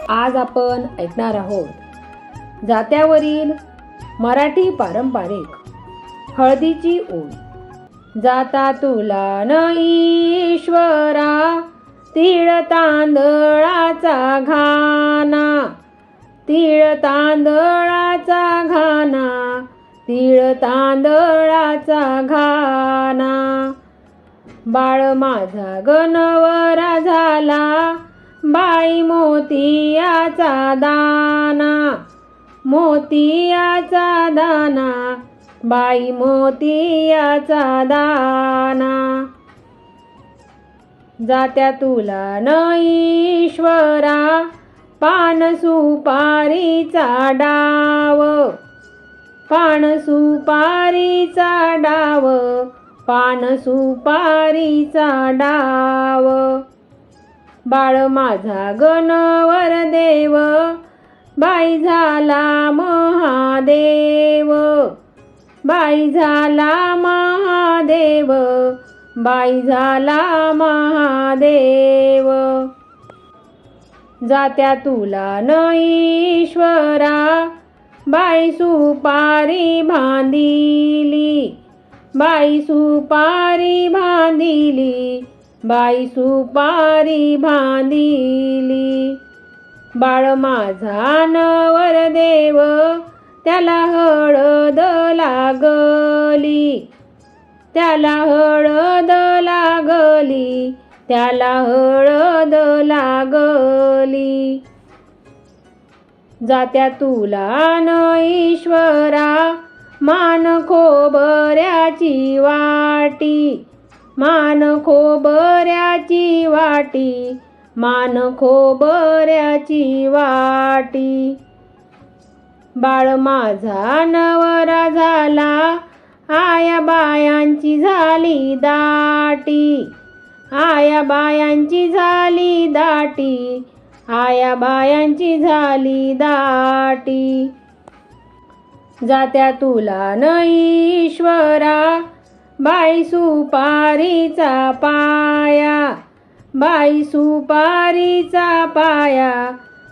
आज आपण ऐकणार आहोत जात्यावरील मराठी पारंपरिक हळदीची ओळ. जाता तुला न ईश्वरा तीळ तांदळाचा घाना, तीळ तांदळाचा घाना, तीळ तांदळाचा घाना. बाळ माझा गणवरा झाला, बाई मोतियाचा दाना, मोतियाचा दाना, बाई मोतियाचा दाना. जात्या तुला न ईश्वरा पान सुपारीचा डाव, पान सुपारीचा डाव, पान सुपारीचा डाव. बाळ माझा गणवर देव, बाई झाला महादेव, बाई झाला महादेव, बाई झाला महादेव. जात्या तुला न ईश्वरा बाई सुपारी बांधिली, बाई सुपारी बांधिली, बाई सुपारी बांधिली. बाळ माझा नवरदेव त्याला हळद लागली, त्याला हळद लागली, त्याला हळद लागली. जात्या तुला न ईश्वरा मान खोबऱ्याची वाटी, मान खोबऱ्याची वाटी, मान खोबऱ्याची वाटी. बाळ माझा नवरा झाला, आया बायांची झाली दाटी, आया बायांची झाली दाटी, आया बायांची झाली दाटी. जात्या तुला न ईश्वरा बाई सुपारीचा पाया, बाई सुपारीचा पाया,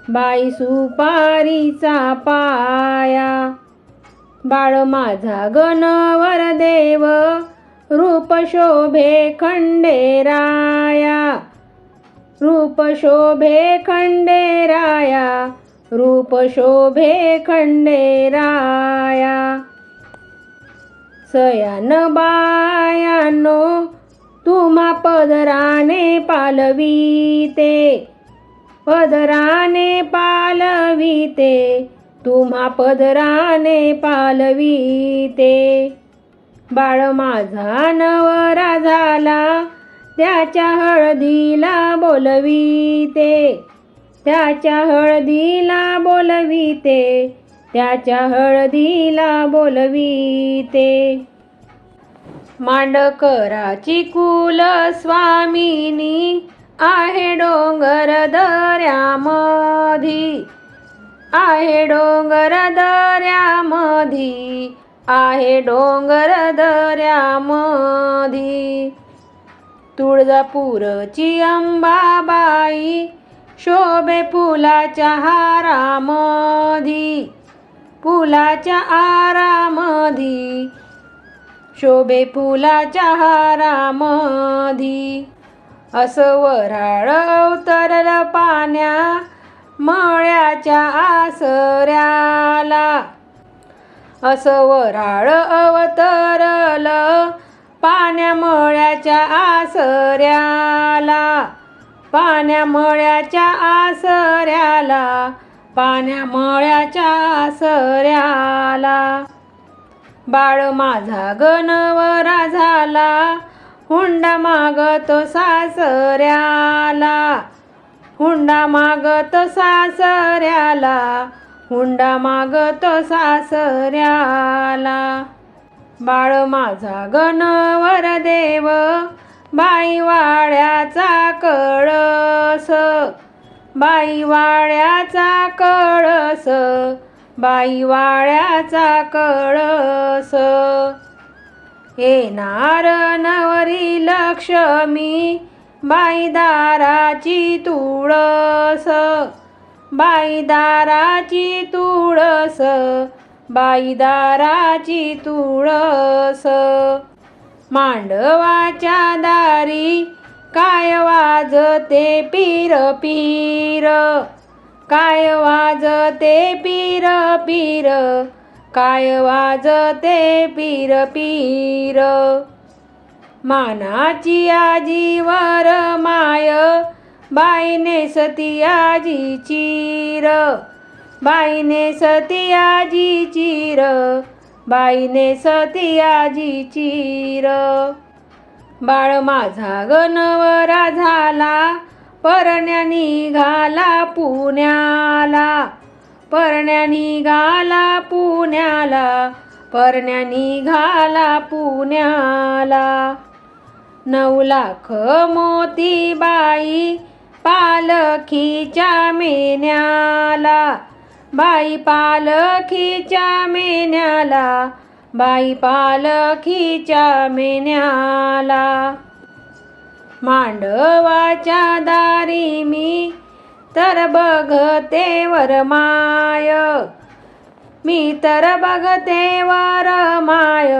बाई सुपारीचा पाया. बाळ माझा गणवर देव रूप शोभे खंडेराया, रूप शोभे खंडेराया, रूप शोभे खंडेराया. सयान बायानो तुम्हा पदराने पालविते, पदराने पालविते, तुम्हा पदराने पालविते. बाळ माझा नवरा झाला त्याच्या हळदीला बोलविते, त्याच्या हळदीला बोलविते, त्याच्या हळदीला बोलविते. मांडकराची कुल स्वामिनी आहे डोंगर दऱ्यामधी, आहे डोंगर दऱ्यामधी, आहे डोंगर दऱ्यामधी. तुळजापूरची अंबाबाई शोभे फुलाच्या हारामधी, फुलाच्या आरामधी, शोभे फुलाच्या हारामधी. असं वऱ्हाड अवतरलं पाण्या मळ्याच्या आसऱ्याला, असं वऱ्हाड अवतरलं पाण्या मळ्याच्या आसऱ्याला, पाण्या मळ्याच्या आसऱ्याला, पाण्या मळ्याच्या आसऱ्याला. बाळ माझा गणवरा झाला हुंडा मागतो सासऱ्याला, हुंडा मागतो सासऱ्याला, हुंडा मागतो सासऱ्याला. बाळ माझा गणवर देव बाई वाड्याचा कळस, बाई वाड्याचा कळस, बाई वाड्याचा कळस. येणार नवरी लक्ष्मी बाई दाराची तुळस, बाई दाराची तुळस, बाई दाराची तुळस. मांडवाच्या दारी काय वाजते पीर पीर, काय वाजते पीर पीर, काय वाजते पीर पीर. मानाची आजीवर माय, बाईने सती आजी चीर, बाईने सती आजी चीर, बाईने सती आजी चीर. बाळ माझा गणवरा झाला, परण्या निघाला पुण्याला, परण्या निघाला पुण्याला, परण्या निघाला पुण्याला. 9 लाख मोती बाई पालखीच्या मेन्याला, बाई पालखीच्या मेन्याला, बाई पालखीच्या मेन्याला. मांडवाच्या दारी मी तर बघते वरमाय, मी तर बघते वरमाय,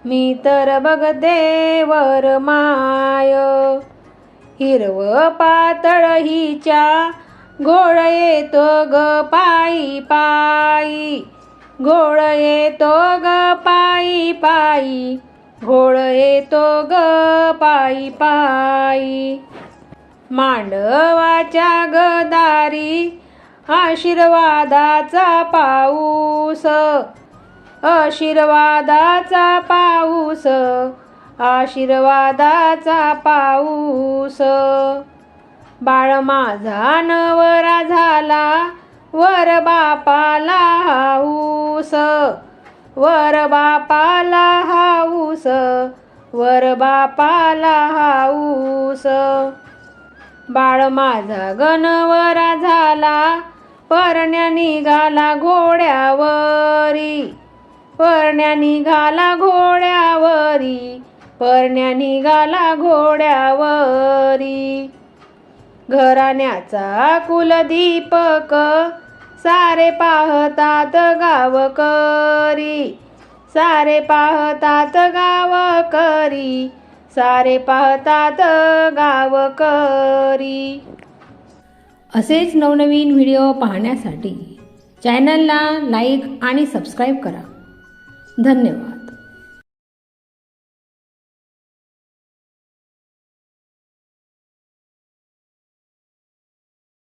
मी तर बघते वरमाय. हिरव पातळ हिच्या घोळ येतो ग पायी पायी, घोळ येतो ग पायी पायी, घोळ येतो ग पायी पायी. मांडवाच्या गदारी आशीर्वादाचा पाऊस, आशीर्वादाचा पाऊस, आशीर्वादाचा पाऊस. बाळ माझा नवरा झाला, वर बापाला हाऊस, वर बापाला हाऊस, वर बापाला हाऊस. बाळ माझा गणवरा झाला, परण्या निघाला घोड्यावरी, परण्या निघाला घोड्यावरी, परण्या निघाला घोड्यावरी. घराण्याचा कुलदीपक सारे पाहतात गावकरी, सारे पाहतात गावकरी, सारे पाहतात गावकरी. असेच नवनवीन व्हिडिओ पाहण्यासाठी चॅनलला लाईक आणि सबस्क्राईब करा. धन्यवाद.